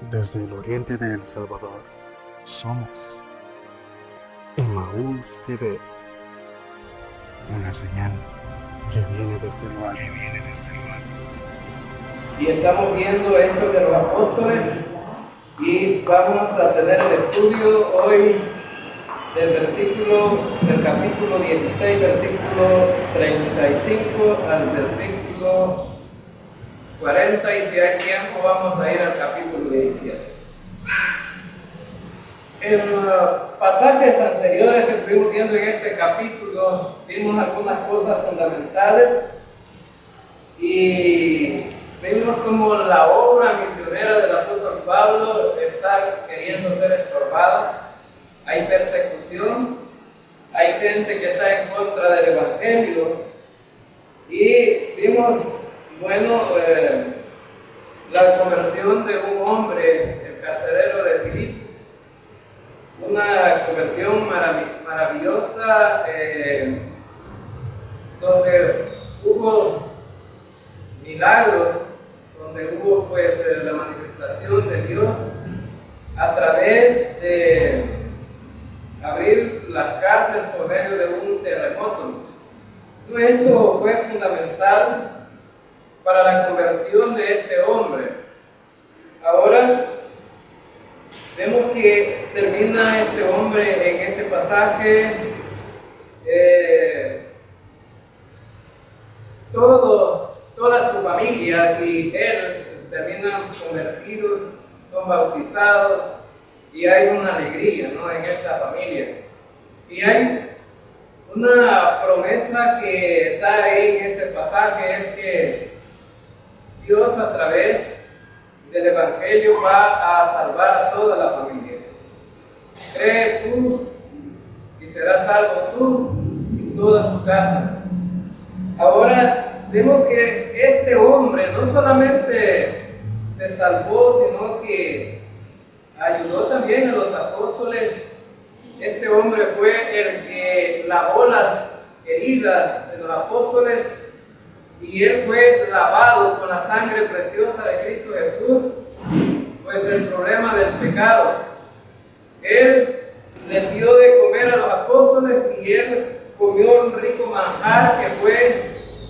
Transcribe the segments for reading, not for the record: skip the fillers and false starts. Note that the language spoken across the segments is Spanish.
Desde el oriente de El Salvador, somos Emaús TV, una señal que viene desde lo alto. Y estamos viendo Hechos de los Apóstoles y vamos a tener el estudio hoy del capítulo 16, versículo 35 al versículo 40, y si hay tiempo vamos a ir al capítulo 17. En los pasajes anteriores que estuvimos viendo en este capítulo vimos algunas cosas fundamentales y vimos como la obra misionera del apóstol Pablo está queriendo ser estorbada. Hay persecución, hay gente que está en contra del evangelio, y vimos, la conversión de un hombre, el carcelero de Filipo, una conversión maravillosa, donde hubo milagros, donde hubo la manifestación de Dios a través de abrir las cárceles por medio de un terremoto. Esto fue fundamental para la conversión de este hombre. Ahora vemos que termina este hombre en este pasaje, toda su familia y él terminan convertidos, son bautizados, y hay una alegría, ¿no?, en esa familia. Y hay una promesa que está ahí en ese pasaje, es que Dios a través del Evangelio va a salvar a toda la familia. Cree tú y serás salvo tú y toda tu casa. Ahora vemos que este hombre no solamente se salvó, sino que ayudó también a los apóstoles. Este hombre fue el que lavó las heridas de los apóstoles, y él fue lavado con la sangre preciosa de Cristo Jesús, pues el problema del pecado. Él les dio de comer a los apóstoles y él comió un rico manjar que fue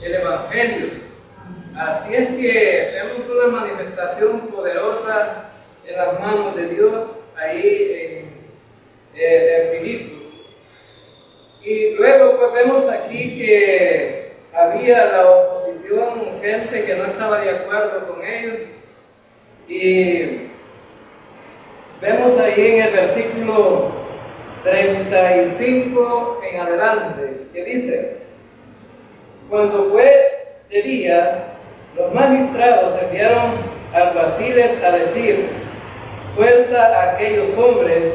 el Evangelio. Así es que vemos una manifestación poderosa en las manos de Dios ahí en Filipo. Y luego pues vemos aquí que había la oposición, gente que no estaba de acuerdo con ellos, y vemos ahí en el versículo 35 en adelante que dice: cuando fue de día, los magistrados enviaron alguaciles a decir: suelta a aquellos hombres.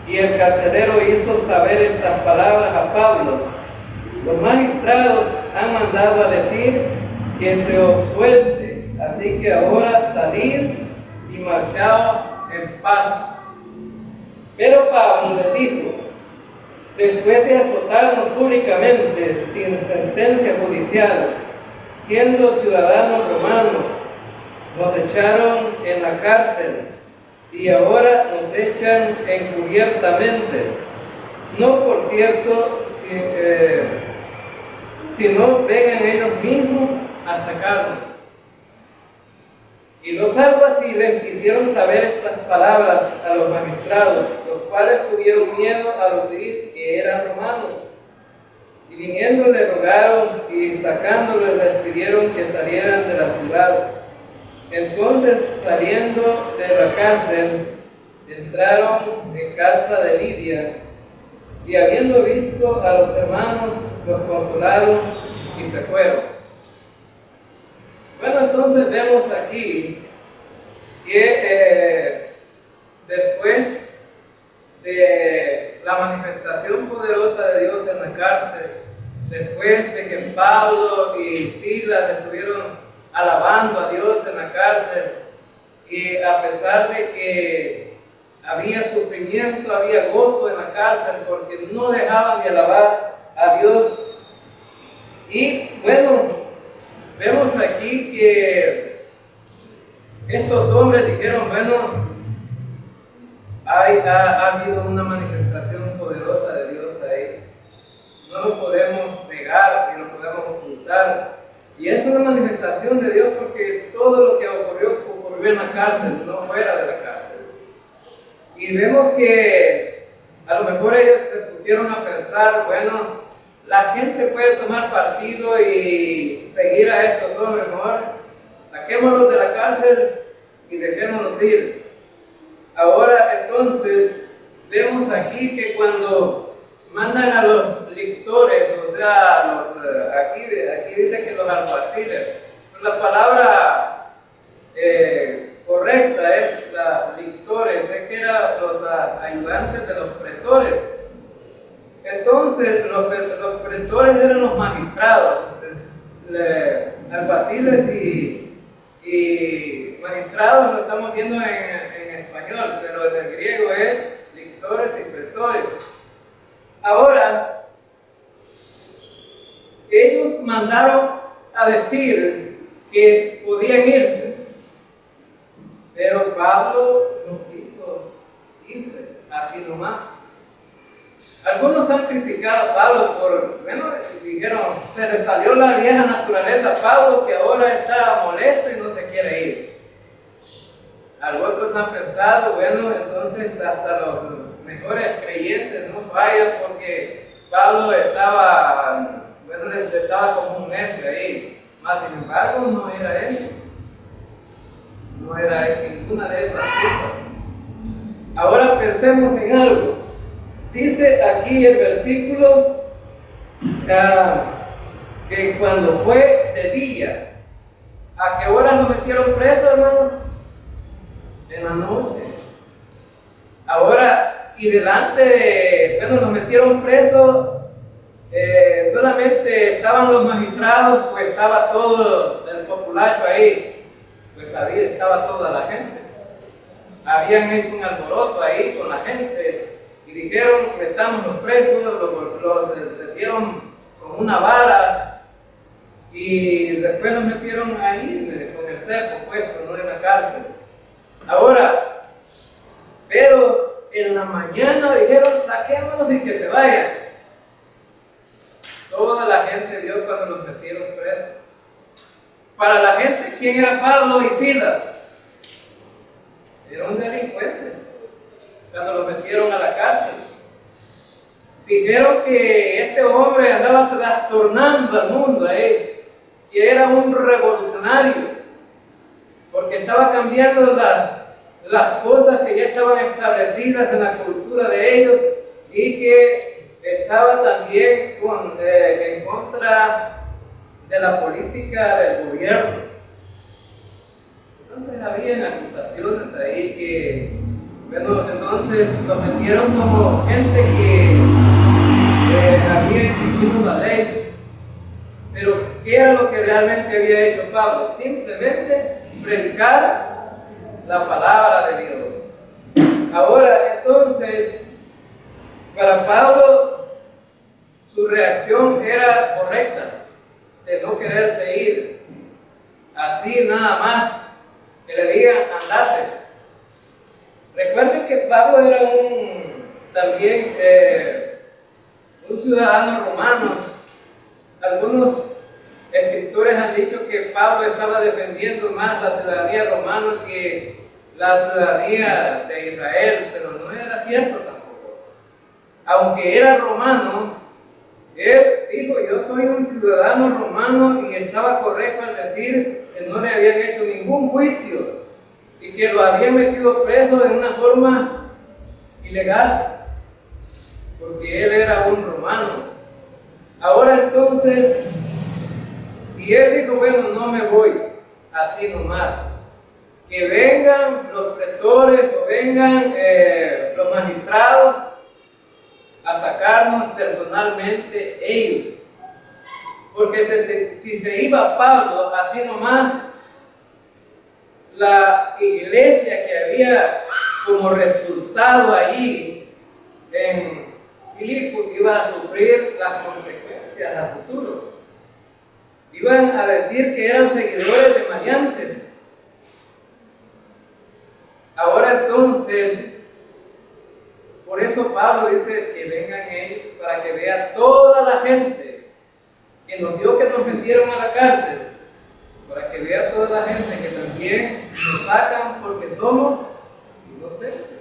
Y el carcelero hizo saber estas palabras a Pablo: los magistrados han mandado a decir que se os suelte, así que ahora salid y marchaos en paz. Pero Pablo les dijo: después de azotarnos públicamente sin sentencia judicial, siendo ciudadanos romanos, nos echaron en la cárcel y ahora nos echan encubiertamente, no por cierto, sino vengan ellos mismos a sacarnos. Y los alguaciles quisieron saber estas palabras a los magistrados, los cuales tuvieron miedo al oír que eran romanos. Y viniendo le rogaron, y sacándoles les pidieron que salieran de la ciudad. Entonces, saliendo de la cárcel, entraron en casa de Lidia, y habiendo visto a los hermanos, los consolaron y se fueron. Bueno, entonces vemos aquí que después de la manifestación poderosa de Dios en la cárcel, después de que Pablo y Silas estuvieron alabando a Dios en la cárcel, y a pesar de que había sufrimiento, había gozo en la cárcel, porque no dejaban de alabar a Dios. Y bueno, vemos aquí que estos hombres dijeron, bueno, ha habido una manifestación poderosa de Dios ahí. No lo podemos negar ni lo podemos ocultar. Y es una manifestación de Dios porque todo lo que ocurrió en la cárcel, no fuera de la cárcel. Y vemos que a lo mejor ellos se pusieron a pensar, bueno, la gente puede tomar partido y seguir a estos hombres, mejor saquémoslos de la cárcel y dejémoslos ir. Ahora entonces vemos aquí que cuando mandan a los lictores, o sea, aquí dice que los alguaciles, la palabra correcta es lictores, es que eran los ayudantes de los pretores. Entonces los pretores eran los magistrados, alguaciles y magistrados lo estamos viendo en español, pero en el griego es lictores y pretores. Ahora, ellos mandaron a decir que podían irse, pero Pablo no quiso irse así nomás. Algunos han criticado a Pablo dijeron, se le salió la vieja naturaleza a Pablo que ahora está molesto y no se quiere ir. Algunos han pensado, bueno, entonces hasta los mejores creyentes no fallan porque Pablo estaba como un necio ahí. Mas sin embargo, no era eso. No era ninguna de esas cosas. Ahora pensemos en algo. Dice aquí el versículo que cuando fue de día, ¿a qué hora lo metieron preso, hermanos? En la noche. Ahora, y lo metieron preso, solamente estaban los magistrados, pues estaba todo el populacho ahí, pues estaba toda la gente. Habían hecho un alboroto ahí con la gente y dijeron, metamos los presos, los metieron con una vara y después los metieron ahí con el cepo puesto, no en la cárcel. Ahora, pero en la mañana dijeron, saquémoslos y que se vayan. Toda la gente vio cuando los metieron presos. Para la gente, ¿quién era Pablo y Silas? Era un delincuente. Cuando los metieron a la cárcel, dijeron que este hombre andaba trastornando al mundo, que era un revolucionario, porque estaba cambiando las cosas que ya estaban establecidas en la cultura de ellos y que estaba también en contra de la política del gobierno. Entonces habían acusaciones ahí que, bueno, entonces los metieron como gente que había instituido la ley. Pero ¿qué era lo que realmente había hecho Pablo? Simplemente predicar la palabra de Dios. Ahora, entonces, para Pablo, su reacción era correcta, de no quererse ir, así nada más, que le digan andate. Recuerden que Pablo era también un ciudadano romano. Algunos escritores han dicho que Pablo estaba defendiendo más la ciudadanía romana que la ciudadanía de Israel, pero no era cierto tampoco. Aunque era romano, él dijo, yo soy un ciudadano romano, y estaba correcto al decir que no le habían hecho ningún juicio y que lo habían metido preso de una forma ilegal, porque él era un romano. Ahora entonces, y él dijo, bueno, no me voy así nomás, que vengan los pretores o vengan los magistrados a sacarnos personalmente ellos, porque si se iba Pablo así nomás, la iglesia que había como resultado allí en Filipos iba a sufrir las consecuencias a futuro. Iban a decir que eran seguidores de maleantes. Ahora entonces, por eso Pablo dice que vengan ellos para que vea toda la gente que nos dio que nos metieron a la cárcel, para que vea toda la gente que también nos sacan porque somos inocentes.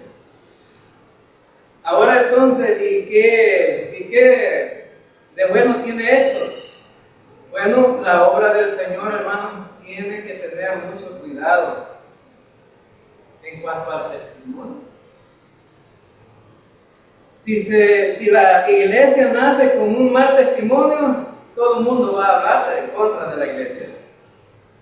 Ahora entonces, ¿y qué de bueno tiene esto? Bueno, la obra del Señor, hermanos, tiene que tener mucho cuidado en cuanto al testimonio. Si la iglesia nace con un mal testimonio, todo el mundo va a hablar en contra de la iglesia.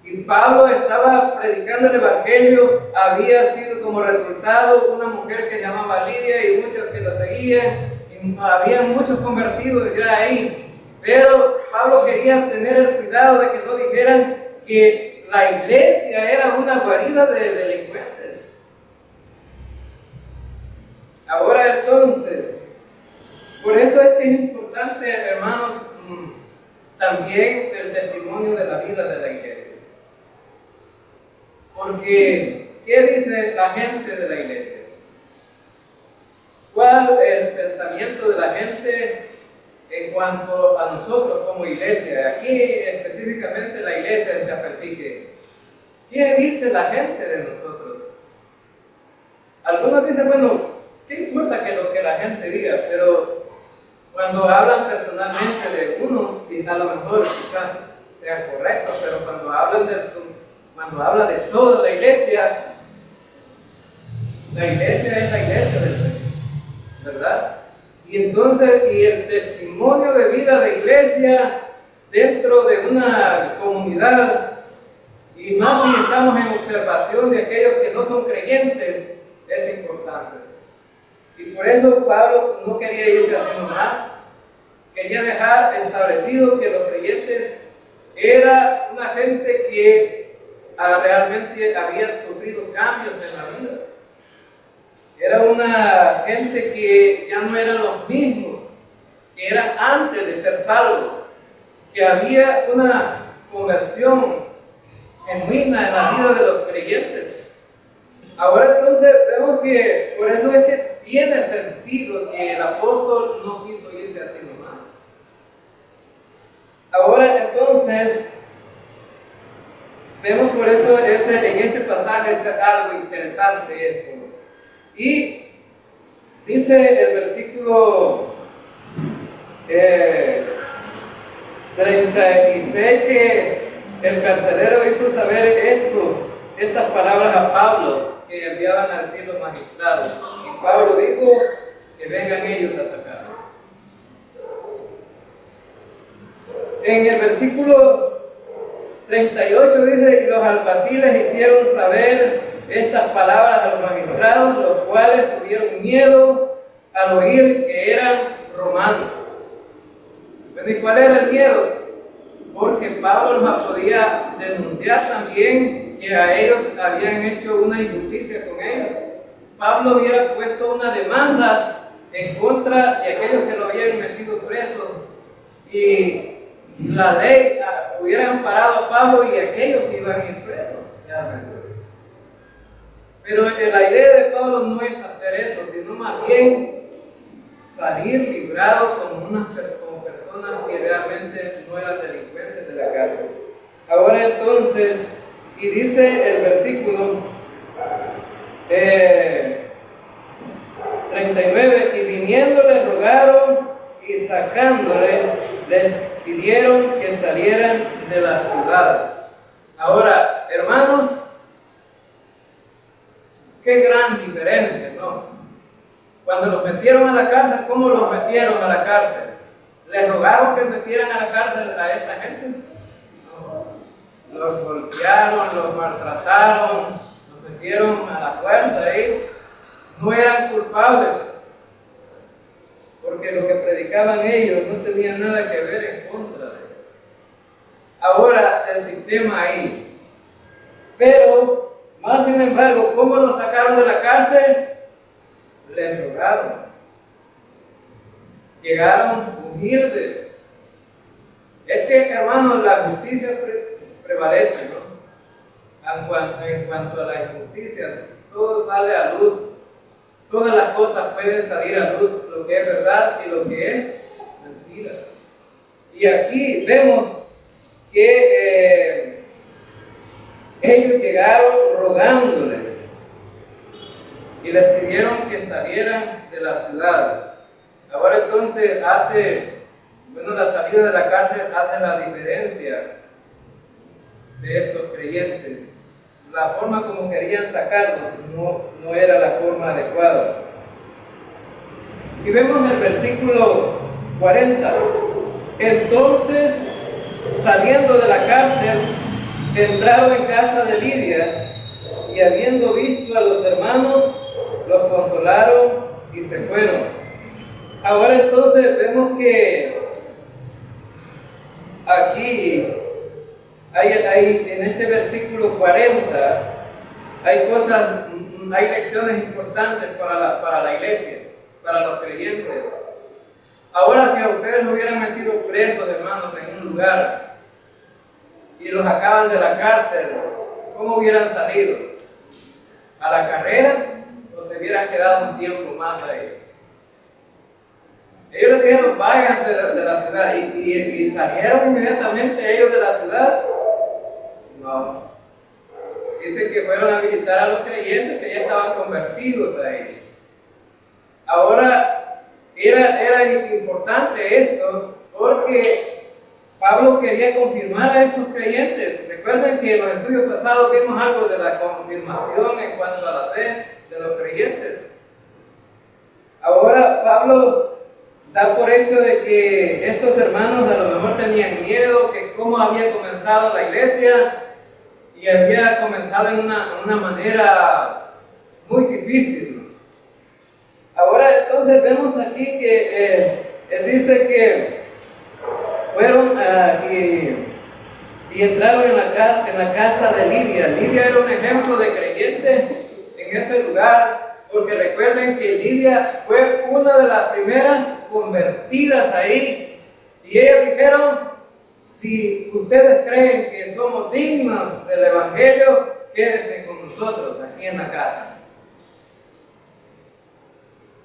Y Pablo estaba predicando el Evangelio, había sido como resultado una mujer que se llamaba Lidia y muchos que la seguían, y había muchos convertidos ya ahí. Pero Pablo quería tener el cuidado de que no dijeran que la iglesia era una guarida de delincuentes. Ahora entonces, por eso es que es importante, hermanos, también el testimonio de la vida de la iglesia. Porque, ¿qué dice la gente de la iglesia? ¿Cuál es el pensamiento de la gente en cuanto a nosotros como iglesia? Aquí específicamente la iglesia de Chapetique. ¿Qué dice la gente de nosotros? Algunos dicen, bueno, ¿qué importa que lo que la gente diga? Pero cuando hablan personalmente de uno, y a lo mejor quizás sea correcto, pero cuando habla de toda la iglesia es la iglesia del Señor, ¿verdad? Y entonces, y el testimonio de vida de iglesia dentro de una comunidad, y más si estamos en observación de aquellos que no son creyentes, es importante. Y por eso Pablo no quería irse haciendo más, quería dejar establecido que los creyentes era una gente que realmente había sufrido cambios en la vida. Era una gente que ya no eran los mismos que eran antes de ser salvos, que había una conversión genuina en la vida de los creyentes. Ahora entonces vemos que por eso es que tiene sentido que el apóstol no quiso irse así nomás. Ahora entonces vemos por eso en este pasaje es algo interesante esto. Y dice el versículo 36 que el carcelero hizo saber estas palabras a Pablo que enviaban a decir los magistrados. Y Pablo dijo que vengan ellos a sacarlo. En el versículo 38 dice, y los alguaciles hicieron saber estas palabras a los magistrados, los cuales tuvieron miedo al oír que eran romanos. ¿Y cuál era el miedo? Porque Pablo los podía denunciar también que a ellos habían hecho una injusticia con ellos. Pablo hubiera puesto una demanda en contra de aquellos que lo habían metido preso y la ley hubiera amparado a Pablo y aquellos iban a ir presos. Pero la idea de Pablo no es hacer eso, sino más bien salir librado como personas que realmente no eran delincuentes de la cárcel. Ahora entonces, y dice el versículo 39, y viniéndole rogaron y sacándole, les pidieron que salieran de la ciudad. Ahora, hermanos, qué gran diferencia, ¿no? Cuando los metieron a la cárcel, ¿cómo los metieron a la cárcel? ¿Les rogaron que metieran a la cárcel a esta gente? No. Los golpearon, los maltrataron, los metieron a la fuerza ahí. No eran culpables, porque lo que predicaban ellos no tenía nada que ver en contra de ellos. Ahora el sistema ahí. Pero, más sin embargo, ¿cómo los sacaron de la cárcel? Les rogaron. Llegaron humildes. Es que, hermanos, la justicia prevalece, ¿no? En cuanto a la injusticia, todo sale a luz. Todas las cosas pueden salir a luz, lo que es verdad y lo que es mentira. Y aquí vemos que ellos llegaron rogándoles y les pidieron que salieran de la ciudad. Ahora entonces la salida de la cárcel hace la diferencia de estos creyentes. La forma como querían sacarlos no era la forma adecuada. Y vemos el versículo 40. Entonces, saliendo de la cárcel, entraron en casa de Lidia y habiendo visto a los hermanos, los consolaron y se fueron. Ahora entonces vemos que aquí en este versículo 40 hay lecciones importantes para la iglesia, para los creyentes. Ahora, si a ustedes lo hubieran metido presos, hermanos, en un lugar y los acaban de la cárcel, ¿cómo hubieran salido? ¿A la carrera o se hubieran quedado un tiempo más ahí? Ellos les dijeron, váyanse de la ciudad, y salieron inmediatamente ellos de la ciudad. No. Dice que fueron a visitar a los creyentes que ya estaban convertidos ahí. Ahora, era importante esto porque Pablo quería confirmar a esos creyentes. Recuerden que en los estudios pasados vimos algo de la confirmación en cuanto a la fe de los creyentes. Ahora Pablo da por hecho de que estos hermanos a lo mejor tenían miedo, que cómo había comenzado la iglesia y había comenzado en una manera muy difícil. Ahora entonces vemos aquí que él dice que fueron y entraron en la casa de Lidia. Lidia era un ejemplo de creyente en ese lugar, porque recuerden que Lidia fue una de las primeras convertidas ahí, y ellos dijeron, si ustedes creen que somos dignos del evangelio, quédense con nosotros aquí en la casa.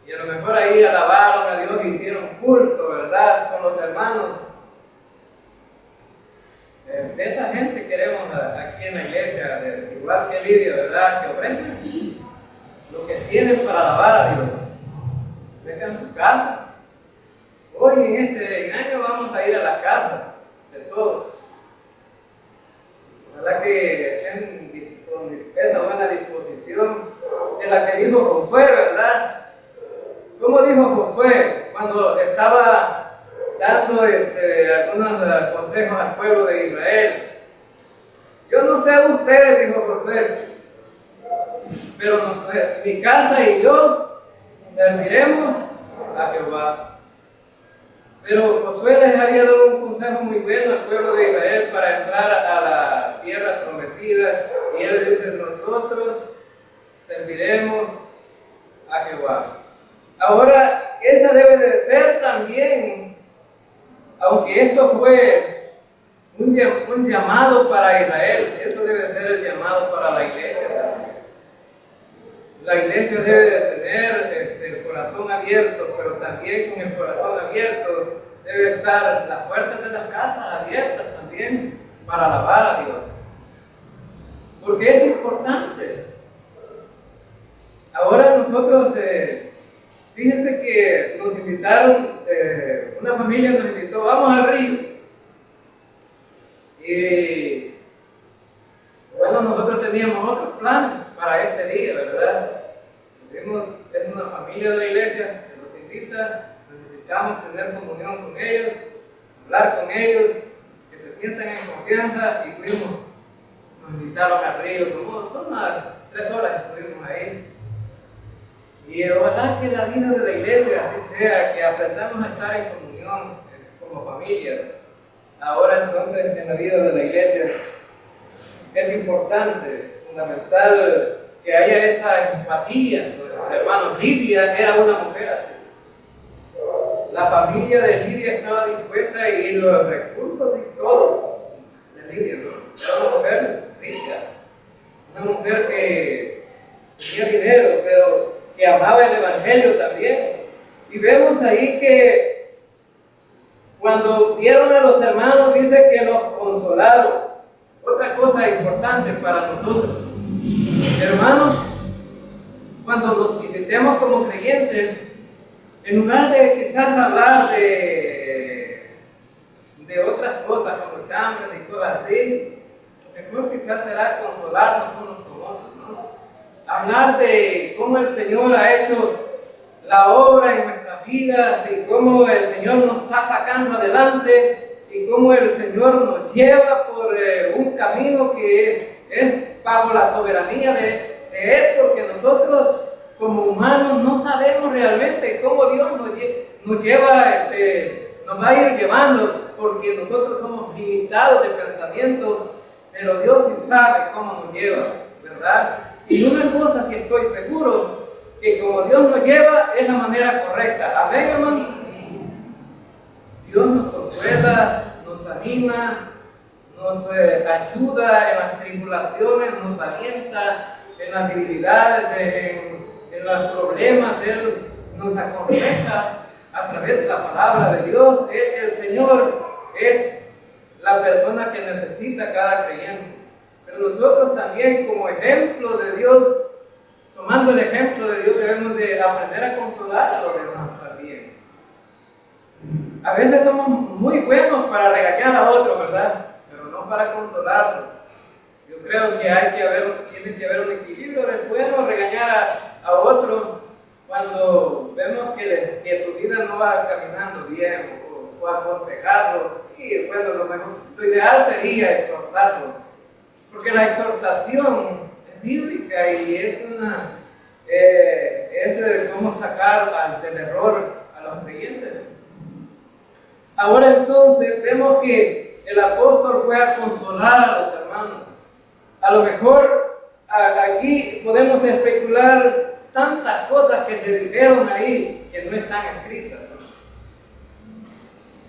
Y a lo mejor ahí alabaron a Dios y hicieron culto, ¿verdad?, con los hermanos. De esa gente queremos aquí en la iglesia, igual que Lidia, ¿verdad?, que ofrendan lo que tienen para alabar a Dios. Dejan su casa. Hoy en este año vamos a ir a la casa de todos. Ojalá que estén con esa buena disposición de la que dijo Josué, ¿verdad? ¿Cómo dijo Josué cuando estaba dando algunos consejos al pueblo de Israel? Yo no sé a ustedes, dijo Josué, pero mi casa y yo serviremos a Jehová. Pero Josué les había dado un consejo muy bueno al pueblo de Israel para entrar a la tierra prometida, y él dice, nosotros serviremos a Jehová. Ahora, esa debe de ser también, aunque esto fue un llamado para Israel, eso debe ser el llamado para la iglesia también. La iglesia debe de tener el corazón abierto, pero también con el corazón abierto debe estar las puertas de las casas abiertas también para alabar a Dios. Porque es importante. Ahora nosotros, fíjense que nos invitaron, una familia nos invitó, vamos al río. Y bueno, nosotros teníamos otros planes para este día, ¿verdad? Es una familia de la iglesia que nos invita, necesitamos tener comunión con ellos, hablar con ellos, que se sientan en confianza, y nos invitaron al río, como unas 3 horas estuvimos ahí. Y ojalá que la vida de la iglesia así sea, que aprendamos a estar en comunión como familia. Ahora entonces en la vida de la iglesia es importante, fundamental, que haya esa empatía. Hermanos, Lidia era una mujer así. La familia de Lidia estaba dispuesta, y los recursos y todo de Lidia, ¿no? Era una mujer rica, una mujer que tenía dinero, pero que amaba el Evangelio también. Y vemos ahí que cuando vieron a los hermanos, dice que los consolaron. Otra cosa importante para nosotros, hermanos, cuando nos visitemos como creyentes, en lugar de quizás hablar de otras cosas como chambres y cosas así, lo mejor quizás será consolarnos unos con otros, ¿no? Hablar de cómo el Señor ha hecho la obra en nuestras vidas y cómo el Señor nos está sacando adelante y cómo el Señor nos lleva por un camino que es bajo la soberanía de Él, porque nosotros como humanos no sabemos realmente cómo Dios nos lleva, nos va a ir llevando, porque nosotros somos limitados de pensamiento, pero Dios sí sabe cómo nos lleva, ¿verdad? Y una cosa sí estoy seguro, que como Dios nos lleva es la manera correcta. Amén, hermanos. Dios nos consuela, nos anima, nos ayuda en las tribulaciones, nos alienta en las debilidades, en los problemas. Él nos aconseja a través de la palabra de Dios. El Señor es la persona que necesita cada creyente. Pero nosotros también, como ejemplo de Dios, tomando el ejemplo de Dios, debemos de aprender a consolar a los demás también. A veces somos muy buenos para regañar a otros, ¿verdad? Pero no para consolarlos. Yo creo que tiene que haber un equilibrio. Es bueno regañar a otros cuando vemos que su vida no va caminando bien, o aconsejarlo. Y bueno, lo ideal sería exhortarlo, porque la exhortación es bíblica y es cómo sacar del error a los creyentes. Ahora entonces vemos que el apóstol fue a consolar a los hermanos. A lo mejor aquí podemos especular tantas cosas que se dijeron ahí que no están escritas.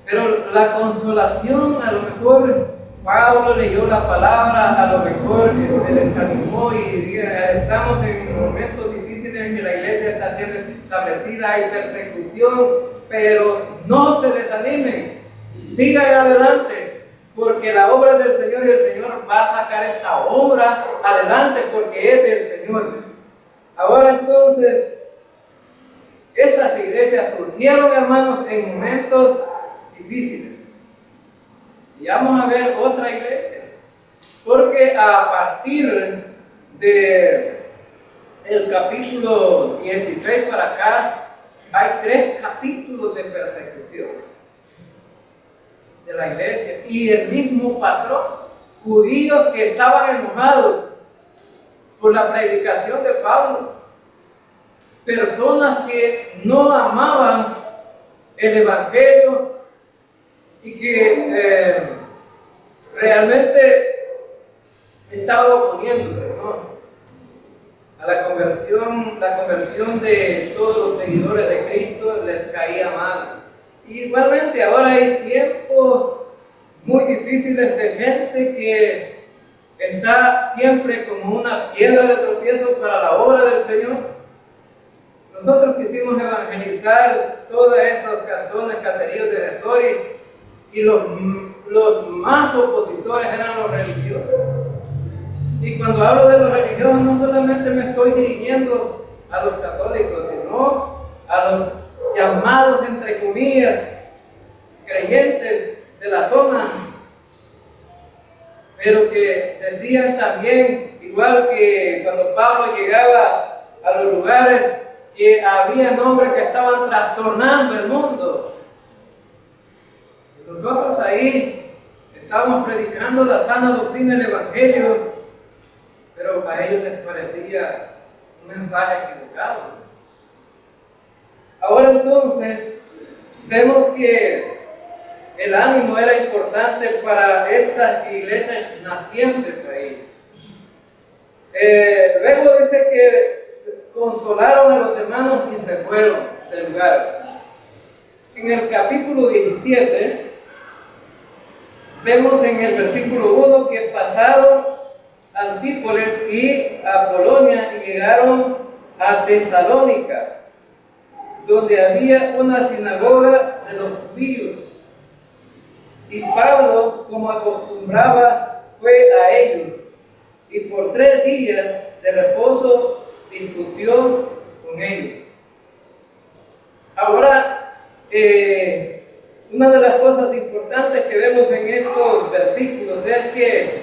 Pero la consolación, a lo mejor Pablo leyó la palabra, a lo mejor les animó y estamos en momentos difíciles en que la iglesia está siendo establecida, hay persecución, pero no se desanimen, sigan adelante, porque la obra del Señor y el Señor va a sacar esta obra adelante porque es del Señor. Ahora entonces, esas iglesias surgieron, hermanos, en momentos difíciles. Y vamos a ver otra iglesia, porque a partir de el capítulo 16 para acá, hay 3 capítulos de persecución de la iglesia, y el mismo patrón, judíos que estaban enojados por la predicación de Pablo, personas que no amaban el Evangelio y que realmente estaban oponiéndose, ¿no?, a la conversión de todos los seguidores de Cristo. Les caía mal. Igualmente ahora hay tiempos muy difíciles de gente que está siempre como una piedra de tropiezo para la obra del Señor. Nosotros quisimos evangelizar todos esos cantones, caseríos de Desori, y los más opositores eran los religiosos. Y cuando hablo de los religiosos, no solamente me estoy dirigiendo a los católicos, sino a los llamados, entre comillas, creyentes de la zona, pero que decían también, igual que cuando Pablo llegaba a los lugares, que había hombres que estaban trastornando el mundo. Nosotros ahí estábamos predicando la sana doctrina del Evangelio, pero a ellos les parecía un mensaje equivocado. Ahora entonces, vemos que el ánimo era importante para estas iglesias nacientes ahí. Luego dice que consolaron a los hermanos y se fueron del lugar. En el capítulo 17, vemos en el versículo 1 que pasaron Antípolis y Apolonia y llegaron a Tesalónica, donde había una sinagoga de los judíos. Y Pablo, como acostumbraba, fue a ellos, y por 3 días de reposo discutió con ellos. Ahora, una de las cosas importantes que vemos en estos versículos es que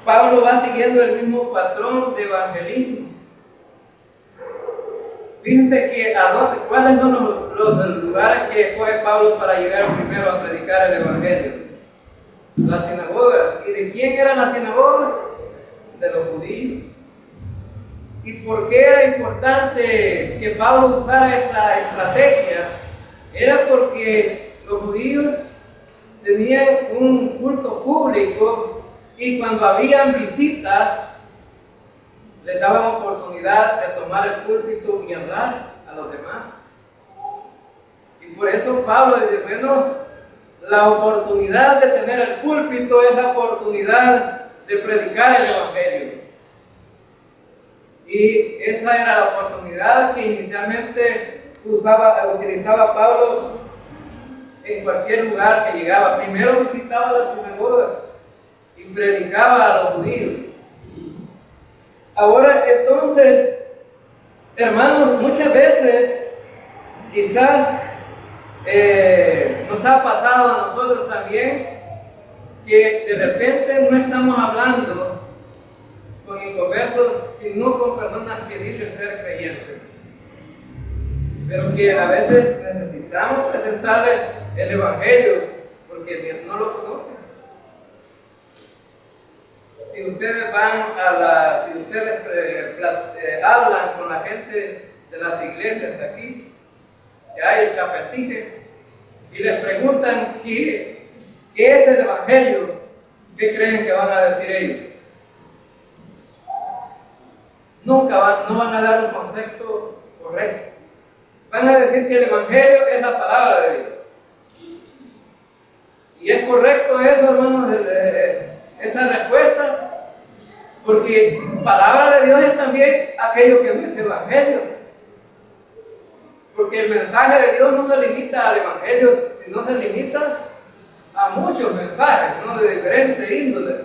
Pablo va siguiendo el mismo patrón de evangelismo. Fíjense que ¿cuáles son los lugares que escoge Pablo para llegar primero a predicar el evangelio? Las sinagogas. ¿Y de quién eran las sinagogas? De los judíos. ¿Y por qué era importante que Pablo usara esta estrategia? Era porque los judíos tenían un culto público y cuando habían visitas les daban oportunidad de tomar el púlpito y hablar a los demás. Y por eso Pablo dice, bueno, la oportunidad de tener el púlpito es la oportunidad de predicar el evangelio. Y esa era la oportunidad que inicialmente utilizaba Pablo en cualquier lugar que llegaba. Primero visitaba las sinagogas y predicaba a los judíos. Ahora, entonces, hermanos, muchas veces quizás nos ha pasado a nosotros también que de repente no estamos hablando con inconversos, sino con personas que dicen ser creyentes, pero que a veces necesitamos presentarles el evangelio porque no lo conocen. Si ustedes hablan con la gente de las iglesias de aquí, que hay el Chapetije, y les preguntan qué es el evangelio, ¿qué creen que van a decir ellos? No van a dar un concepto correcto. Van a decir que el evangelio es la palabra de Dios. Y es correcto eso, hermanos, esa respuesta, porque palabra de Dios es también aquello que no es evangelio. Porque el mensaje de Dios no se limita al evangelio, sino se limita a muchos mensajes, ¿no? De diferentes índoles.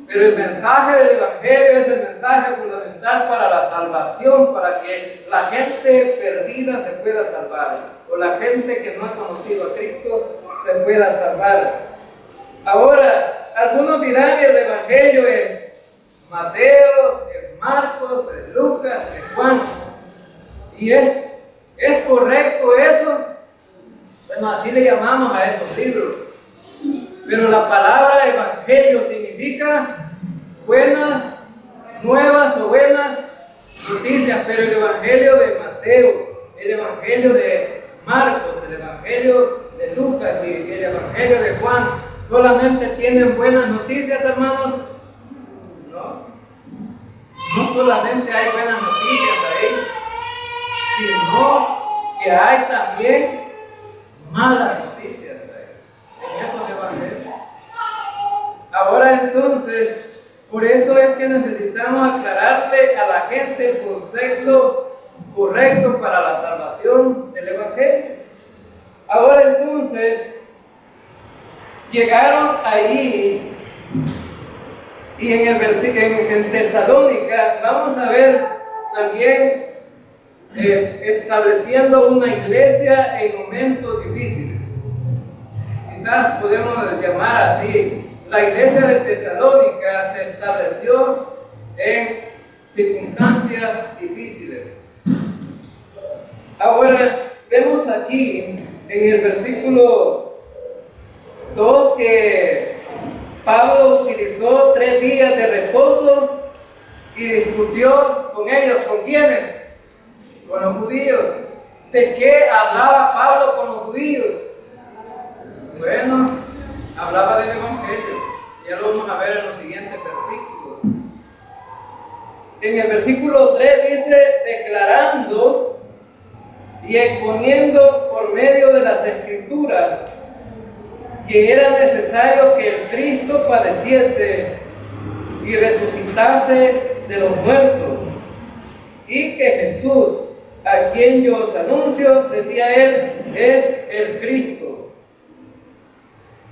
Pero el mensaje del evangelio es el mensaje fundamental para la salvación, para que la gente perdida se pueda salvar, o la gente que no ha conocido a Cristo se pueda salvar. Ahora, algunos dirán que el evangelio es Mateo, es Marcos, es Lucas, es Juan. Y es correcto eso. Bueno, así le llamamos a esos libros. Pero la palabra evangelio significa buenas nuevas o buenas noticias. Pero el evangelio de Mateo, el evangelio de Marcos, el evangelio de Lucas y el evangelio de Juan solamente tienen buenas noticias, hermanos. No solamente hay buenas noticias ahí, sino que hay también malas noticias en esos evangelios. Ahora entonces, por eso es que necesitamos aclararle a la gente el concepto correcto para la salvación del evangelio. Ahora entonces, llegaron allí y en Tesalónica vamos a ver también estableciendo una iglesia en momentos difíciles. Quizás podemos llamar así. La iglesia de Tesalónica se estableció en circunstancias difíciles. Ahora vemos aquí en el versículo 2 que Pablo utilizó 3 días de reposo y discutió con ellos. ¿Con quiénes? Con los judíos. ¿De qué hablaba Pablo con los judíos? Bueno, hablaba del evangelio. Ya lo vamos a ver en los siguientes versículos. En el versículo 3 dice, declarando y exponiendo por medio de las Escrituras que era necesario que el Cristo padeciese y resucitase de los muertos, y que Jesús, a quien yo os anuncio, decía él, es el Cristo.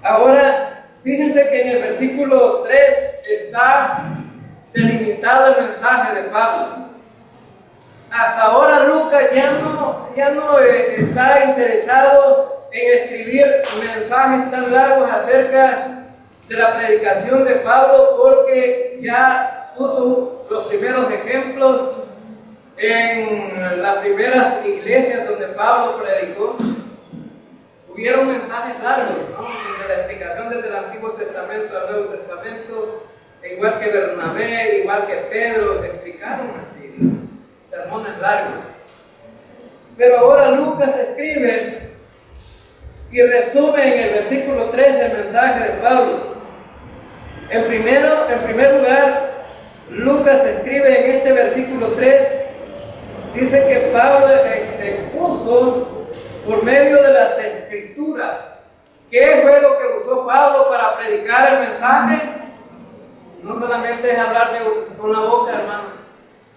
Ahora, fíjense que en el versículo 3 está delimitado el mensaje de Pablo. Hasta ahora Lucas ya no está interesado en escribir mensajes tan largos acerca de la predicación de Pablo, porque ya puso los primeros ejemplos en las primeras iglesias donde Pablo predicó. Hubieron mensajes largos, ¿no? Desde la explicación desde el Antiguo Testamento al Nuevo Testamento, igual que Bernabé, igual que Pedro, explicaron así, ¿no? Sermones largos. Pero ahora Lucas escribe y resume en el versículo 3 del mensaje de Pablo. En primer lugar, Lucas escribe en este versículo 3, dice que Pablo expuso por medio de las Escrituras. ¿Qué fue lo que usó Pablo para predicar el mensaje? No solamente es hablar con la boca, hermanos.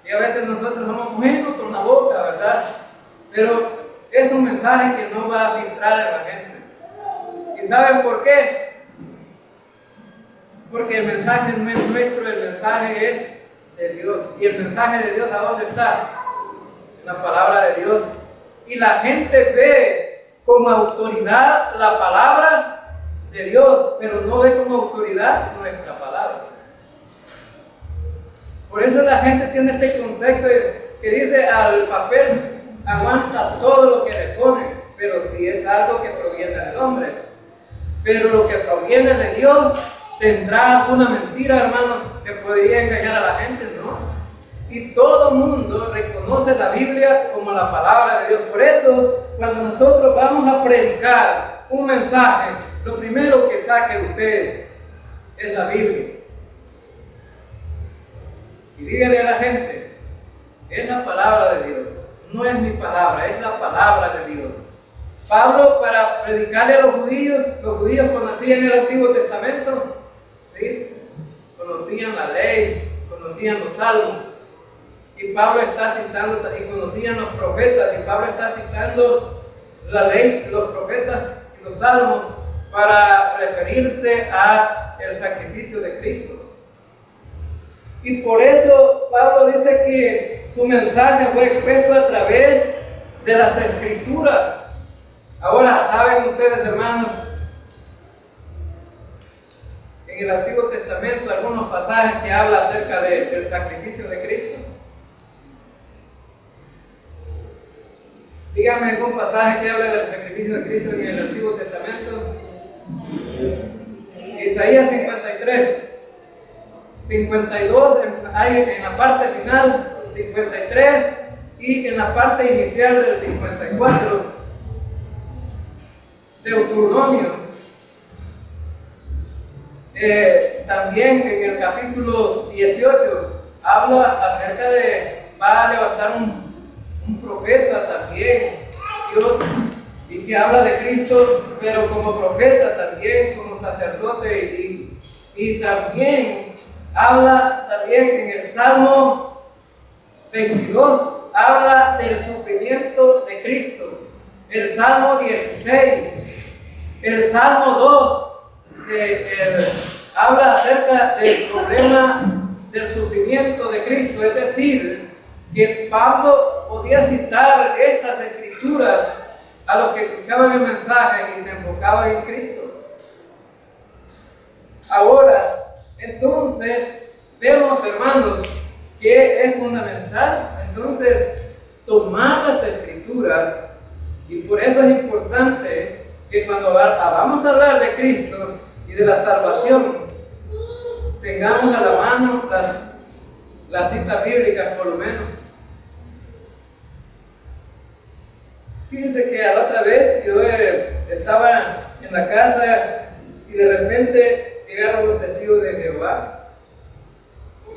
Y a veces nosotros somos buenos con la boca, ¿verdad? Pero es un mensaje que no va a filtrar en la gente. ¿Y saben por qué? Porque el mensaje no es nuestro, el mensaje es de Dios. ¿Y el mensaje de Dios a dónde está? En la palabra de Dios. Y la gente ve como autoridad la palabra de Dios, pero no ve como autoridad nuestra palabra. Por eso la gente tiene este concepto que dice: al papel aguanta todo lo que le ponen, pero si es algo que proviene del hombre. Pero lo que proviene de Dios tendrá una mentira, hermanos, que podría engañar a la gente, ¿no? Y todo el mundo reconoce la Biblia como la palabra de Dios. Por eso, cuando nosotros vamos a predicar un mensaje, lo primero que saque usted es la Biblia. Y dígale a la gente: es la palabra de Dios, no es mi palabra, es la palabra de Dios. Pablo, para predicarle a los judíos conocían el Antiguo Testamento, ¿sí? Conocían la ley, conocían los salmos. Y Pablo está citando, y conocían los profetas, y Pablo está citando la ley, los profetas y los salmos para referirse al sacrificio de Cristo. Y por eso Pablo dice que su mensaje fue expuesto a través de las Escrituras. Ahora, ¿saben ustedes, hermanos? En el Antiguo Testamento algunos pasajes que hablan acerca del sacrificio de Cristo. Díganme algún pasaje que habla del sacrificio de Cristo en el Antiguo Testamento. Isaías 53, 52 hay en la parte final, 53 y en la parte inicial del 54. Deuteronomio. También en el capítulo 18 habla acerca de, va a levantar un profeta también, Dios, y que habla de Cristo, pero como profeta también, como sacerdote, y también habla también en el Salmo 22, habla del sufrimiento de Cristo. El Salmo 16, el Salmo 2, habla acerca del problema del sufrimiento de Cristo, es decir, que Pablo podía citar estas escrituras a los que escuchaban el mensaje y se enfocaban en Cristo. Ahora, entonces, vemos, hermanos, que es fundamental, entonces, tomar las escrituras, y por eso es importante que cuando vamos a hablar de Cristo y de la salvación, tengamos a la mano las citas bíblicas, por lo menos. Fíjense que a la otra vez yo estaba en la casa y de repente llegaron los testigos de Jehová.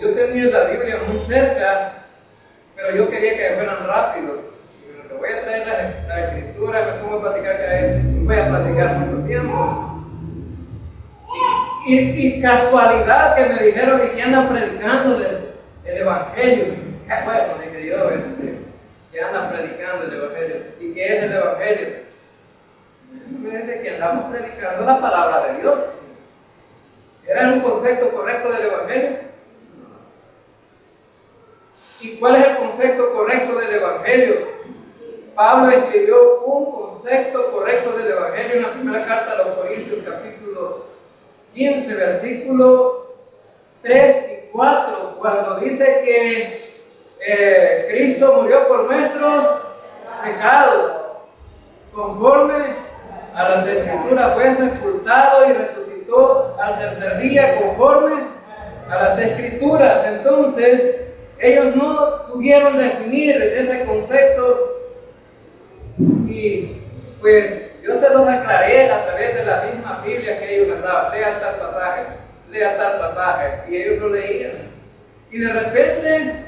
Yo tenía la Biblia muy cerca, pero yo quería que fueran rápidos. Le voy a traer la escritura, me pongo a platicar con él, voy a platicar mucho tiempo. Y casualidad que me dijeron que andan predicando el Evangelio. Qué bueno, dije yo, que andan predicando el Evangelio. ¿Y qué es el Evangelio? Me dice que andamos predicando la palabra de Dios. ¿Era un concepto correcto del Evangelio? ¿Y cuál es el concepto correcto del Evangelio? Pablo escribió un concepto correcto del Evangelio en la primera carta a los Corintios, capítulo 15, versículo 3 y 4, cuando dice que Cristo murió por nuestros pecados, conforme a las Escrituras, fue sepultado y resucitó al tercer día, conforme a las Escrituras. Entonces, ellos no pudieron definir ese concepto y pues yo se los aclaré a través de la misma Biblia que ellos me daban. Lea tal pasaje, y ellos lo leían. Y de repente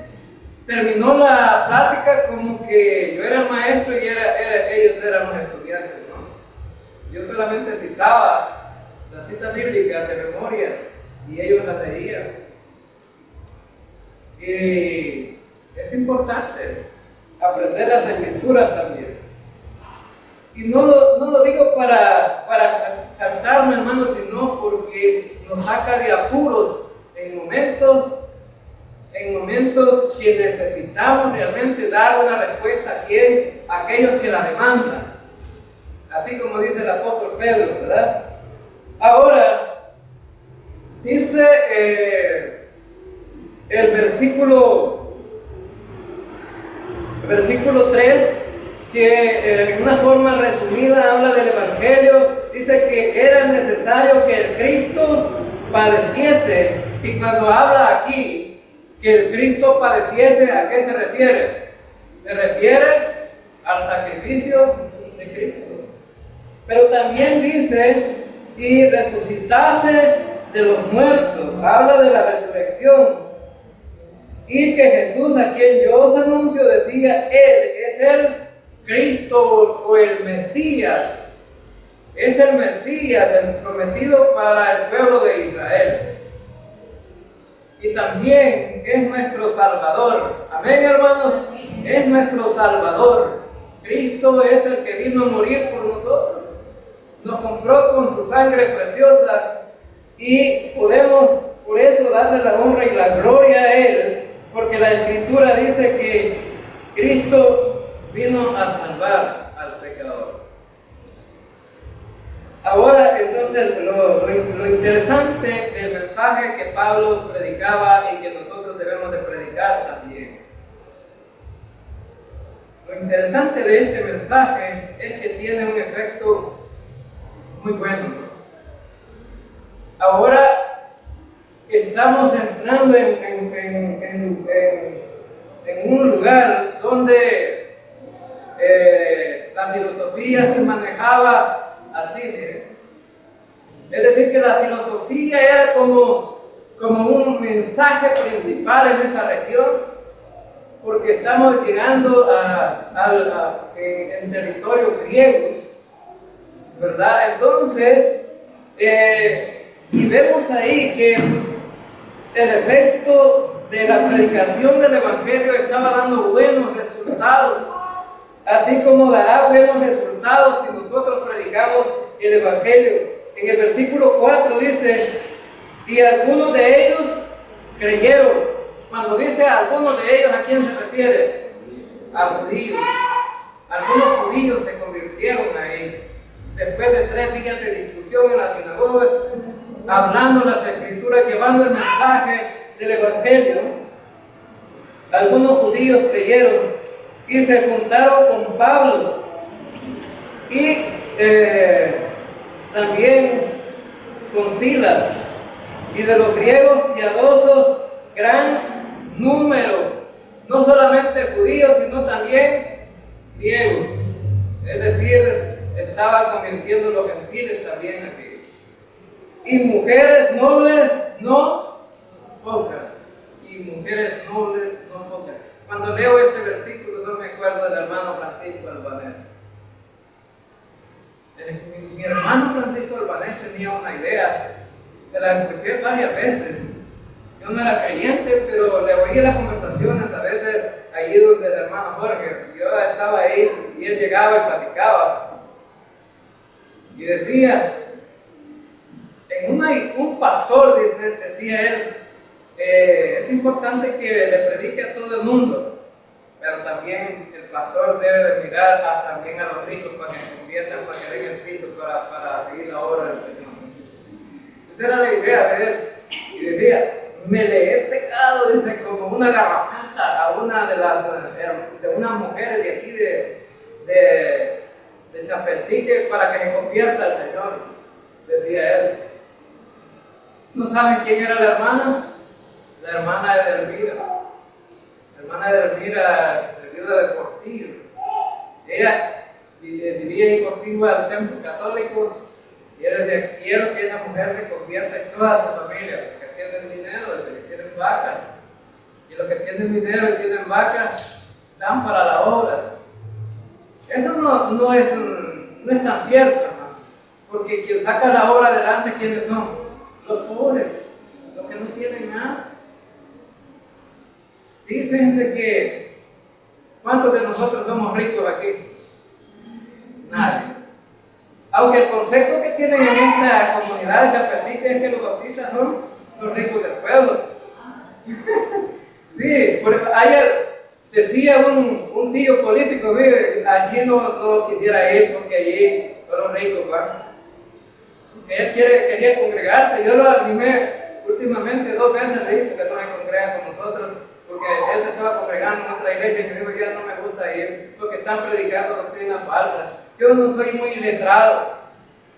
terminó la plática como que yo era maestro y ellos eran los estudiantes, ¿no? Yo solamente citaba las citas bíblicas de memoria y ellos las leían. Y es importante aprender las Escrituras también. Y no lo digo para cantarme, hermano, sino porque nos saca de apuros en momentos que necesitamos realmente dar una respuesta a aquellos que la demandan. Así como dice el apóstol Pedro, ¿verdad? Ahora, dice el versículo 3, que en una forma resumida habla del Evangelio, dice que era necesario que el Cristo padeciese, y cuando habla aquí que el Cristo padeciese, ¿a qué se refiere? Se refiere al sacrificio de Cristo. Pero también dice, y resucitase de los muertos, habla de la resurrección. Y que Jesús, a quien yo os anuncio, decía, Él es el Cristo o el Mesías. Es el Mesías, el prometido para el pueblo de Israel. Y también es nuestro Salvador. Amén, hermanos. Es nuestro Salvador. Cristo es el que vino a morir por nosotros. Nos compró con su sangre preciosa y podemos por eso darle la honra y la gloria a Él. Porque la Escritura dice que Cristo vino a salvar al pecador. Ahora, entonces, lo interesante del mensaje que Pablo predicaba y que nosotros debemos de predicar también. Lo interesante de este mensaje es que tiene un efecto muy bueno. Ahora, estamos entrando en un lugar donde la filosofía se manejaba así, es decir, que la filosofía era como un mensaje principal en esa región, porque estamos llegando en territorio griego, ¿verdad? Entonces, y vemos ahí que el efecto de la predicación del Evangelio estaba dando buenos resultados, así como dará buenos resultados si nosotros predicamos el Evangelio. En el versículo 4 dice, y algunos de ellos creyeron. Cuando dice algunos de ellos, ¿a quién se refiere? A judíos. Algunos judíos se convirtieron ahí. Después de 3 días de discusión en la sinagoga, hablando las Escrituras, llevando el mensaje del Evangelio, algunos judíos creyeron y se juntaron con Pablo y también con Silas, y de los griegos piadosos gran número, no solamente judíos sino también griegos, es decir, estaba convirtiendo los gentiles también aquí. Y mujeres nobles no pocas. Cuando leo este versículo no me acuerdo del hermano Francisco Albanés. Mi hermano Francisco Albanés tenía una idea de la libros del hermano Jorge. Yo estaba ahí y él llegaba y platicaba. Y decía, un pastor, decía él, es importante que le predique a todo el mundo, pero también el pastor debe de mirar también a los ricos para que se conviertan, para que den el Cristo para seguir la obra del Señor. Esa era la idea de él. Y decía, me le he pegado, dice, como una garrapata a una de unas mujeres de aquí de Chapeltique para que se convierta al Señor, decía él. ¿No saben quién era la hermana? La hermana de Elvira. La hermana de Elvira de Portillo. Ella vivía en Portillo al templo católico y ella decía, quiero que esa mujer se convierta en toda su familia, los que tienen dinero, los que tienen vacas. Y los que tienen dinero y tienen vacas, dan para la obra. Eso no es tan cierto, hermano. Porque quien saca la obra adelante, ¿quiénes son? Los pobres, los que no tienen nada. Sí, fíjense que ¿cuántos de nosotros somos ricos aquí? Nadie. Aunque el concepto que tienen en esta comunidad de Chapeltique es que los bautistas son los ricos del pueblo. Sí, porque ayer decía un tío político, allí no quisiera ir porque allí son los ricos, ¿verdad? Él quería congregarse. Yo lo animé últimamente 2 veces, le dije que no se congrega con nosotros, porque él se estaba congregando en otra iglesia y me dijo, ya no me gusta ir, porque están predicando doctrinas falsas. Yo no soy muy letrado,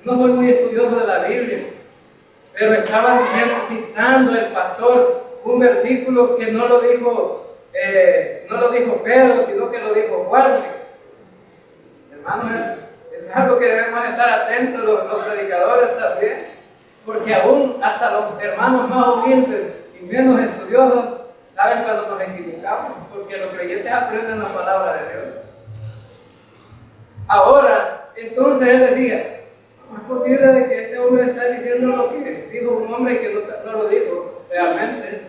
no soy muy estudioso de la Biblia, pero estaba citando el pastor un versículo que no lo dijo Pedro, sino que lo dijo Juan. Hermano, es algo que debemos estar atentos los predicadores también, porque aún hasta los hermanos más humildes y menos estudiosos saben cuando nos equivocamos, porque los creyentes aprenden la palabra de Dios. Ahora, entonces él decía, ¿cómo es posible de que este hombre está diciendo lo que dijo un hombre que no lo dijo realmente?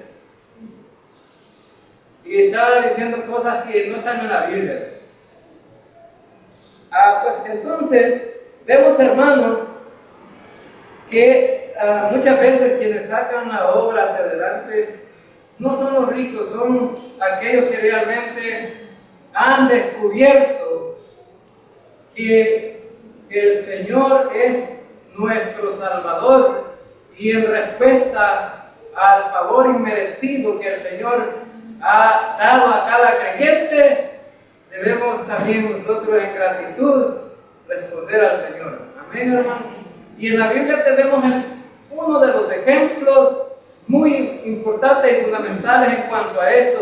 Y estaba diciendo cosas que no están en la Biblia. Pues entonces, vemos, hermanos, que muchas veces quienes sacan la obra hacia adelante no son los ricos, son aquellos que realmente han descubierto que el Señor es nuestro Salvador y en respuesta al favor inmerecido que el Señor ha dado a cada creyente, debemos también nosotros en gratitud responder al Señor. Amén, hermanos. Y en la Biblia tenemos uno de los ejemplos muy importantes y fundamentales en cuanto a esto.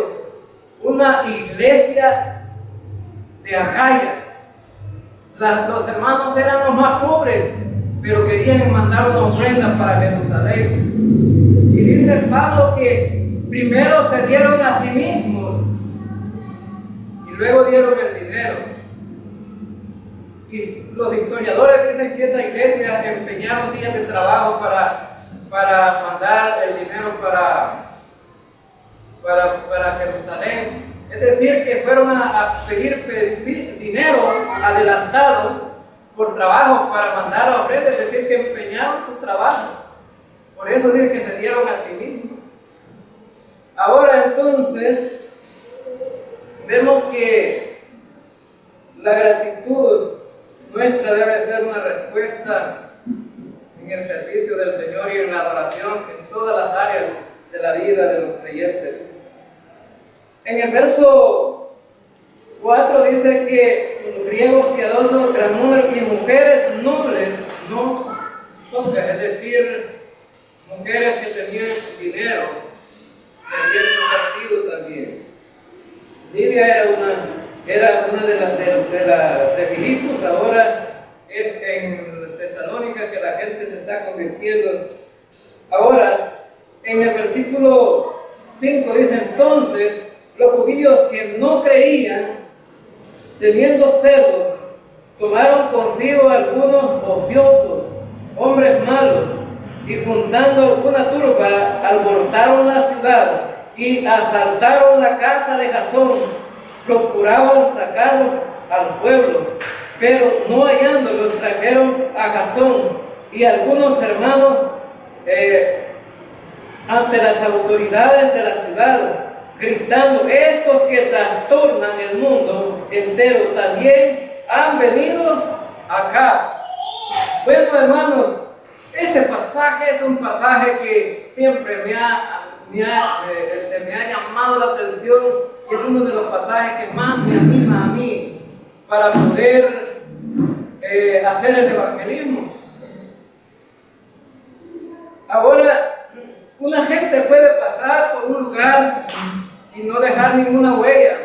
Una iglesia de Acaya. Los hermanos eran los más pobres, pero querían mandar una ofrenda para Jerusalén. Y dice Pablo que primero se dieron a sí mismos y luego dieron el dinero. Y los historiadores dicen que esa iglesia empeñaron días de trabajo para mandar el dinero para Jerusalén. Es decir, que fueron a pedir dinero adelantado por trabajo para mandar a ofrenda, es decir, que empeñaron su trabajo. Por eso dice que se dieron a sí mismos. Ahora entonces, vemos que la gratitud nuestra debe ser una respuesta en el servicio del Señor y en la adoración en todas las áreas de la vida de los creyentes. En el verso 4 dice que griegos piadosos, y mujeres nobles, no pocas, es decir, mujeres que tenían dinero, tenían partido también. Lidia era una de Filipos, ahora es en Tesalónica que la gente se está convirtiendo. Ahora, en el versículo 5 dice entonces, los judíos que no creían, teniendo celos, tomaron consigo algunos ociosos, hombres malos, y juntando alguna turba, alborotaron la ciudad y asaltaron la casa de Jasón procuraban sacarlo al pueblo, pero no hallándolo, trajeron a Jasón y algunos hermanos ante las autoridades de la ciudad, gritando: estos que trastornan el mundo entero también han venido acá. Bueno, hermanos, este pasaje es un pasaje que siempre me ha llamado la atención, y es uno de los pasajes que más me anima a mí para poder hacer el evangelismo. Ahora, una gente puede pasar por un lugar y no dejar ninguna huella,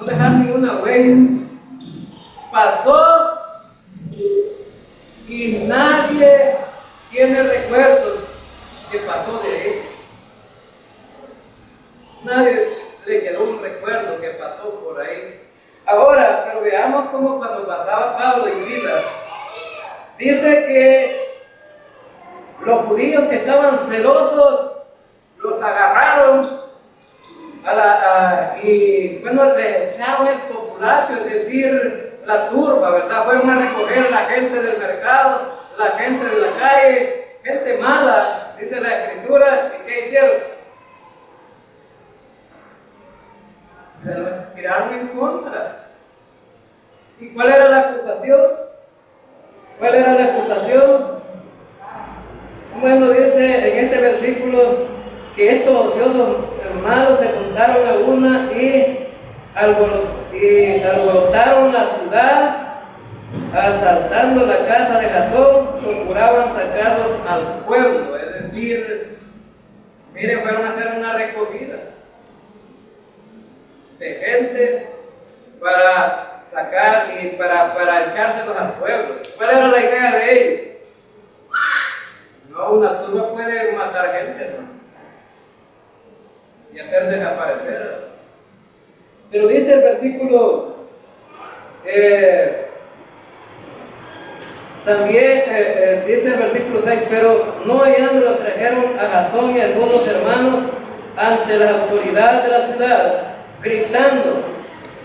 no dejar ninguna huella. Pasó y nadie tiene recuerdos que pasó de él. Nadie le quedó un recuerdo que pasó por ahí. Ahora, pero veamos cómo cuando pasaba Pablo y Silas, dice que los judíos que estaban celosos los agarraron y bueno, les echaron el populacho, es decir, la turba, ¿verdad? Fueron a recoger a la gente del mercado, la gente de la calle, gente mala, dice la Escritura. ¿Y qué hicieron? Se los tiraron en contra. ¿Y cuál era la acusación? ¿Cuál era la acusación? Bueno, dice en este versículo que estos odiosos hermanos se juntaron a una y alborotaron la ciudad, asaltando la casa de Jasón, procuraban sacarlos al pueblo. Es decir, miren, fueron a hacer una recogida de gente para sacar y para echárselos al pueblo. ¿Cuál era la idea de ellos? No, una turba puede matar gente, ¿no? Y hacer desaparecer. Pero dice el versículo, también dice el versículo 6, pero no hallándolo trajeron a Jasón y a algunos hermanos ante las autoridades de la ciudad, gritando: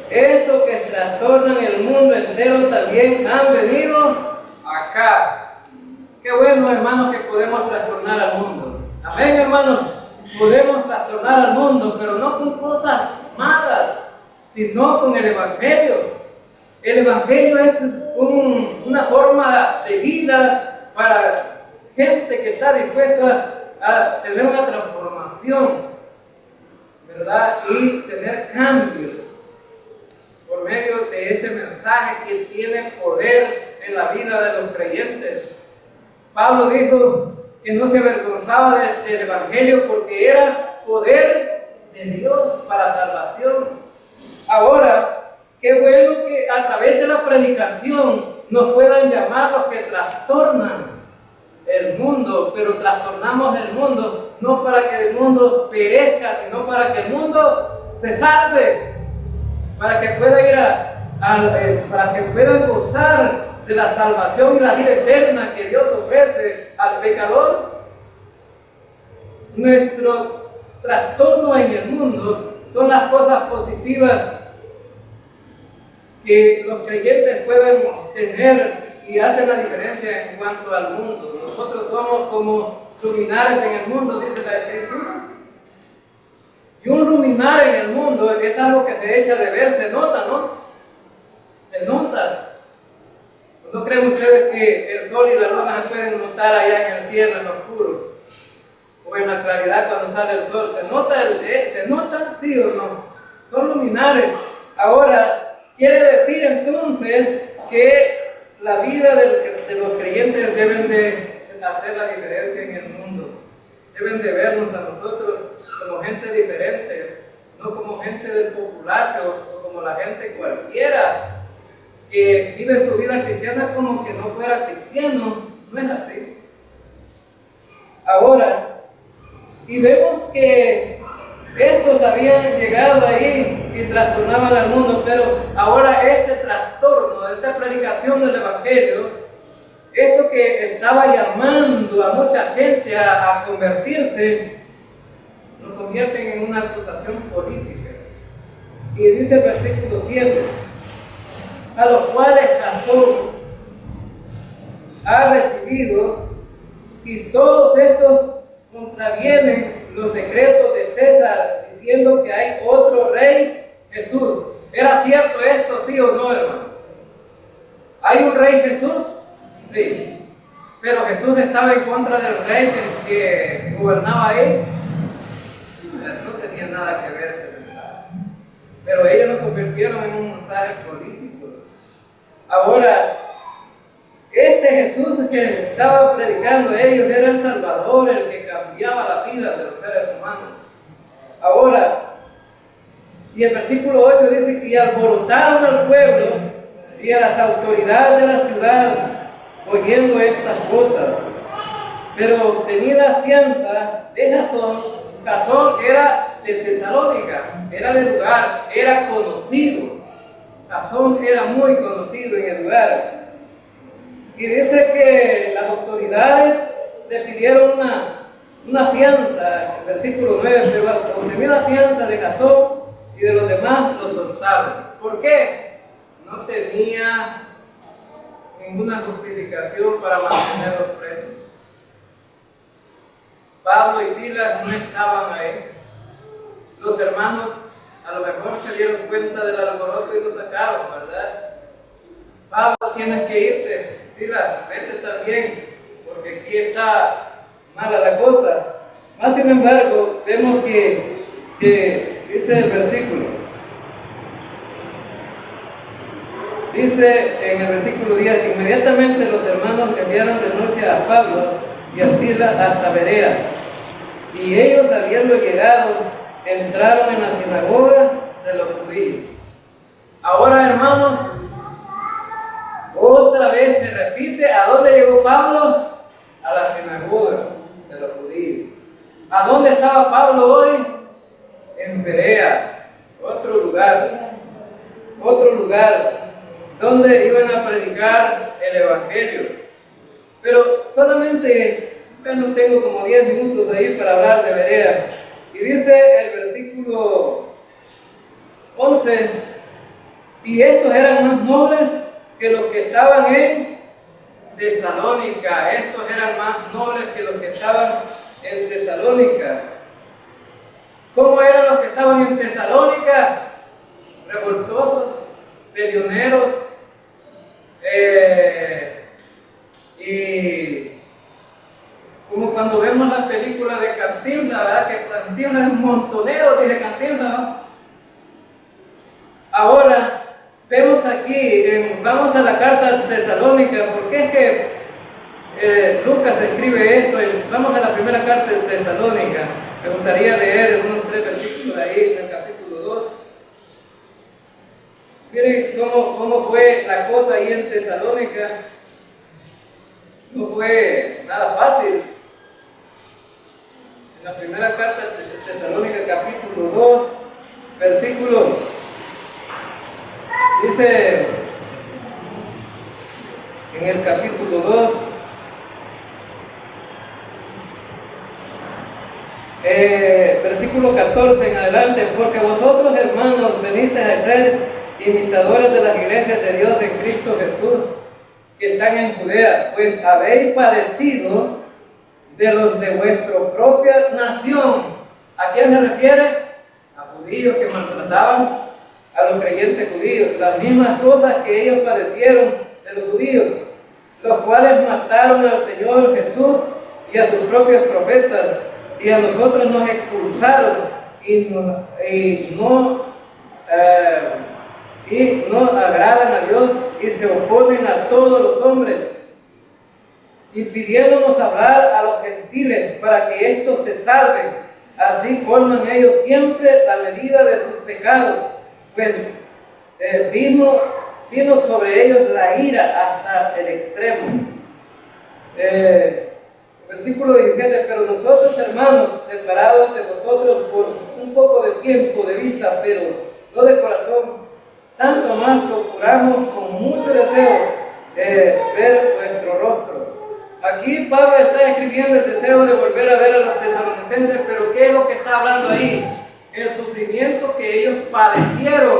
estos que trastornan el mundo entero también han venido acá. Qué bueno, hermanos, que podemos trastornar al mundo. Amén, hermanos. Podemos trastornar al mundo, pero no con cosas malas, sino con el Evangelio. El Evangelio es una forma de vida para gente que está dispuesta a tener una transformación, ¿verdad? Y tener cambios por medio de ese mensaje que tiene poder en la vida de los creyentes. Pablo dijo que no se avergonzaba del Evangelio porque era poder de Dios para salvación. Ahora, qué bueno que a través de la predicación nos puedan llamar los que trastornan el mundo, pero trastornamos el mundo no para que el mundo perezca, sino para que el mundo se salve, para que pueda ir para que pueda gozar de la salvación y la vida eterna que Dios ofrece al pecador. Nuestro trastorno en el mundo son las cosas positivas que los creyentes pueden tener y hacen la diferencia en cuanto al mundo. Nosotros somos como luminares en el mundo, dice la Escritura. Y un luminar en el mundo es algo que se echa de ver, se nota, ¿no? Se nota. ¿No creen ustedes que el sol y la luna se pueden notar allá en el cielo, en lo oscuro? O en la claridad cuando sale el sol. ¿Se nota? ¿Sí o no? Son luminares. Ahora, quiere decir entonces que la vida de los creyentes deben de hacer la diferencia en el mundo. Deben de vernos a nosotros como gente diferente, no como gente del populacho o como la gente cualquiera que vive su vida cristiana como que no fuera cristiano. No es así. Ahora, y vemos que estos habían llegado ahí y trastornaban al mundo, pero ahora este trastorno, esta predicación del Evangelio, esto que estaba llamando a mucha gente a convertirse, lo convierten en una acusación política. Y dice el versículo 7, a los cuales Jasón ha recibido, y todos estos contravienen los decretos de César, diciendo que hay otro rey, Jesús. ¿Era cierto esto, sí o no, hermano? ¿Hay un rey Jesús? Sí. Pero Jesús estaba en contra del rey que gobernaba ahí. No tenía nada que ver ese mensaje. Pero ellos lo convirtieron en un mensaje político. Ahora, este Jesús que estaba predicando ellos era el Salvador, el que cambiaba la vida de los seres humanos. Ahora, y el versículo 8 dice que alborotaron al pueblo y a las autoridades de la ciudad oyendo estas cosas. Pero tenía fianza de Jasón. Jasón era de Tesalónica, era del lugar, era conocido. Jasón era muy conocido en el lugar. Y dice que las autoridades le pidieron una fianza, el versículo 9, pero obtenía la fianza de Jasón y de los demás los soltaron. ¿Por qué? No tenía ninguna justificación para mantenerlos presos. Pablo y Silas no estaban ahí. Los hermanos a lo mejor se dieron cuenta del alboroto y lo sacaron, ¿verdad? Pablo, tienes que irte. Silas, vete también, porque aquí está mala la cosa. Más sin embargo, vemos que dice el versículo. Dice en el versículo 10, inmediatamente los hermanos enviaron de noche a Pablo y a Silas hasta Berea. Y ellos, habiendo llegado, entraron en la sinagoga de los judíos. Ahora, hermanos, otra vez se repite, ¿a dónde llegó Pablo? A la sinagoga de los judíos. ¿A dónde estaba Pablo hoy? En Berea, otro lugar donde iban a predicar el evangelio. Pero solamente, no tengo como 10 minutos de ir para hablar de Berea. Y dice el versículo 11, y estos eran más nobles que los que estaban en Tesalónica. Estos eran más nobles que los que estaban en Tesalónica. ¿Cómo eran los que estaban en Tesalónica? Revoltosos, peleoneros, y como cuando vemos las películas de Cantinflas, ¿verdad? Que Cantinflas es un montonero, dice Cantinflas, ¿no? Ahora, vemos aquí, vamos a la carta de Tesalónica, porque es que Lucas escribe esto, vamos a la primera carta de Tesalónica. Me gustaría leer unos 3 versículos ahí en el capítulo 2. Miren cómo fue la cosa ahí en Tesalónica. No fue nada fácil. En la primera carta de Tesalónica, capítulo 2, versículo, dice en el capítulo 2, versículo 14 en adelante, porque vosotros, hermanos, venisteis a ser imitadores de las iglesias de Dios en Cristo Jesús, que están en Judea, pues habéis padecido de los de vuestra propia nación. ¿A quién se refiere? A judíos que maltrataban a los creyentes judíos, las mismas cosas que ellos padecieron de los judíos, los cuales mataron al Señor Jesús y a sus propios profetas, y a nosotros nos expulsaron y no agradan a Dios y se oponen a todos los hombres, impidiéndonos hablar a los gentiles para que estos se salven. Así forman ellos siempre la medida de sus pecados, pues vino sobre ellos la ira hasta el extremo. Versículo 17, pero nosotros, hermanos, separados de vosotros por un poco de tiempo de vista, pero no de corazón, tanto más procuramos con mucho deseo ver vuestro rostro. Aquí Pablo está escribiendo el deseo de volver a ver a los tesalonicenses, pero ¿qué es lo que está hablando ahí? El sufrimiento que ellos padecieron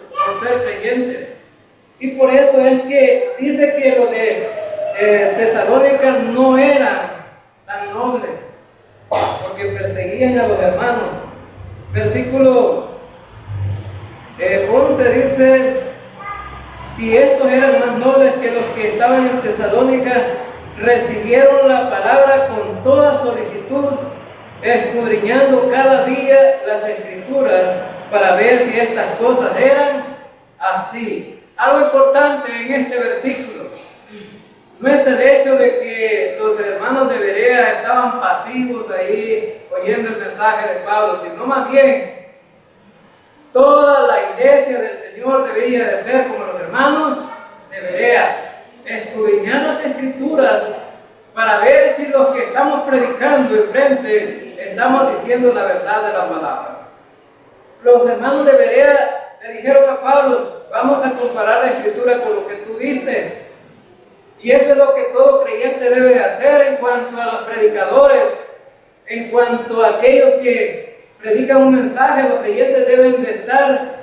por ser creyentes. Y por eso es que dice que los de Tesalónica no eran tan nobles, porque perseguían a los hermanos. Versículo 11 dice: y estos eran más nobles que los que estaban en Tesalónica, recibieron la palabra con toda solicitud, escudriñando cada día las escrituras para ver si estas cosas eran así. Algo importante en este versículo no es el hecho de que los hermanos de Berea estaban pasivos ahí oyendo el mensaje de Pablo, sino más bien toda la iglesia del Señor debía de ser como los hermanos de Berea, escudriñar las escrituras para ver si los que estamos predicando enfrente estamos diciendo la verdad de la palabra. Los hermanos de Berea le dijeron a Pablo: vamos a comparar la escritura con lo que tú dices. Y eso es lo que todo creyente debe de hacer en cuanto a los predicadores, en cuanto a aquellos que predican un mensaje. Los creyentes deben de estar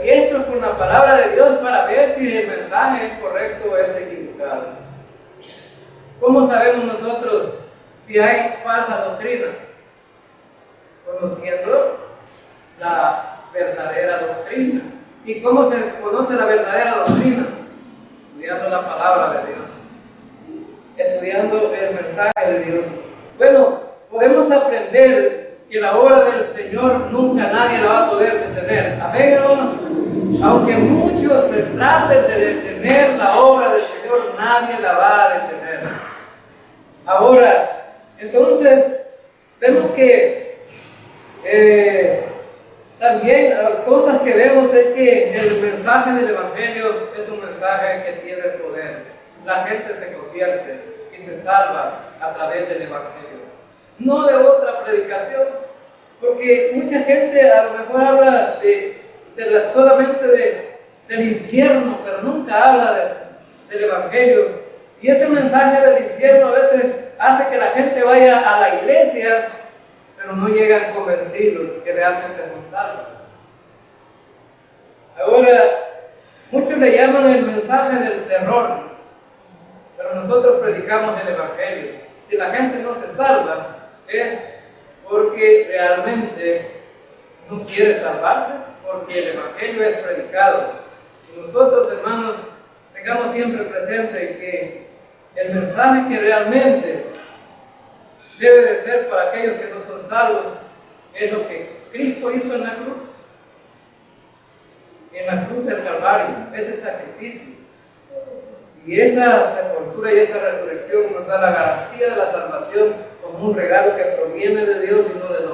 diestros con la palabra de Dios para ver si el mensaje es correcto o es equivocado. ¿Cómo sabemos nosotros si hay falsa doctrina? Conociendo la verdadera doctrina. ¿Y cómo se conoce la verdadera doctrina? Estudiando la palabra de Dios, estudiando el mensaje de Dios. Bueno, podemos aprender que la obra del Señor nunca nadie la va a poder detener. Amén, hermanos. Aunque muchos se traten de detener la obra del Señor, nadie la va a detener. Ahora, entonces, vemos que también cosas que vemos es que el mensaje del Evangelio es un mensaje que tiene poder. La gente se convierte y se salva a través del Evangelio, no de otra predicación, porque mucha gente a lo mejor habla solamente del infierno, pero nunca habla del Evangelio. Y ese mensaje del infierno a veces hace que la gente vaya a la iglesia, pero no llegan convencidos que realmente son salvos. Ahora, muchos le llaman el mensaje del terror, pero nosotros predicamos el Evangelio. Si la gente no se salva, es porque realmente no quiere salvarse, porque el Evangelio es predicado. Y nosotros, hermanos, tengamos siempre presente que el mensaje que realmente debe de ser para aquellos que no son salvos es lo que Cristo hizo en la cruz. En la cruz del Calvario, ese sacrificio. Y esa sepultura y esa resurrección nos da la garantía de la salvación como un regalo que proviene de Dios y no de